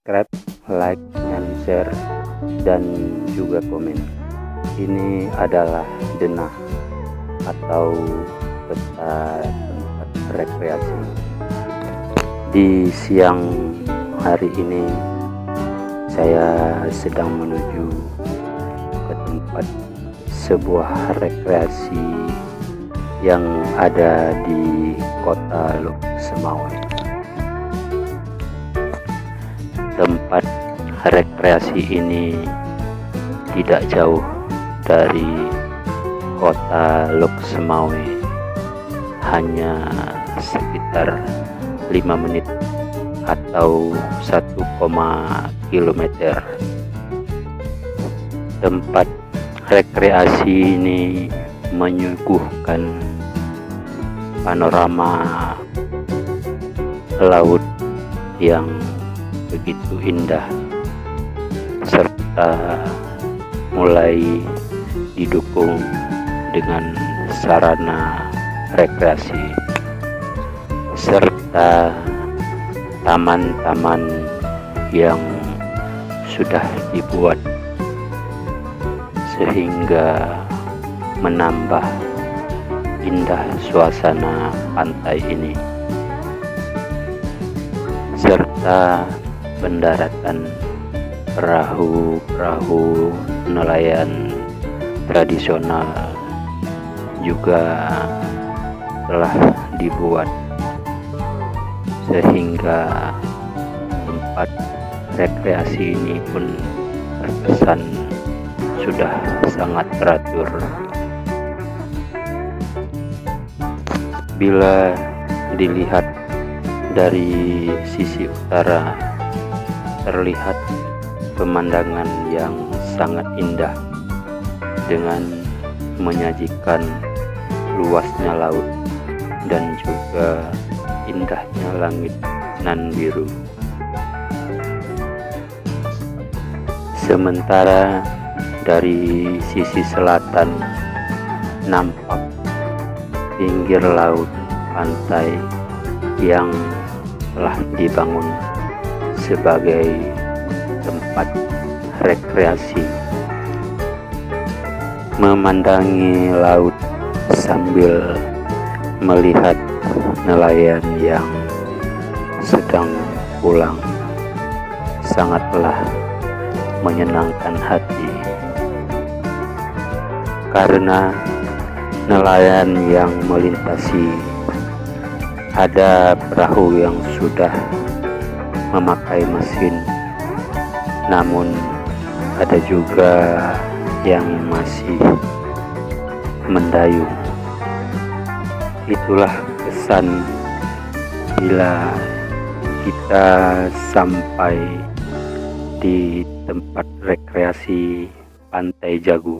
subscribe, like, and share, dan juga komen. Ini adalah denah atau peta tempat rekreasi. Di siang hari ini saya sedang menuju ke tempat sebuah rekreasi yang ada di kota Lok Semawe. Tempat rekreasi ini tidak jauh dari kota Lok Semawe, hanya sekitar 5 menit atau 1, km. Tempat rekreasi ini menyuguhkan panorama laut yang begitu indah, serta mulai didukung dengan sarana rekreasi serta taman-taman yang sudah dibuat sehingga menambah indah suasana pantai ini, serta pendaratan perahu-perahu nelayan tradisional juga telah dibuat, sehingga tempat rekreasi ini pun terkesan sudah sangat teratur. Bila dilihat dari sisi utara, terlihat pemandangan yang sangat indah dengan menyajikan luasnya laut dan juga indahnya langit nan biru. Sementara dari sisi selatan nampak pinggir laut pantai yang telah dibangun sebagai tempat rekreasi. Memandangi laut sambil melihat nelayan yang sedang pulang sangatlah menyenangkan hati, karena nelayan yang melintasi, ada perahu yang sudah memakai mesin, namun ada juga yang masih mendayung. Itulah kesan bila kita sampai di tempat rekreasi Pantai Jagu.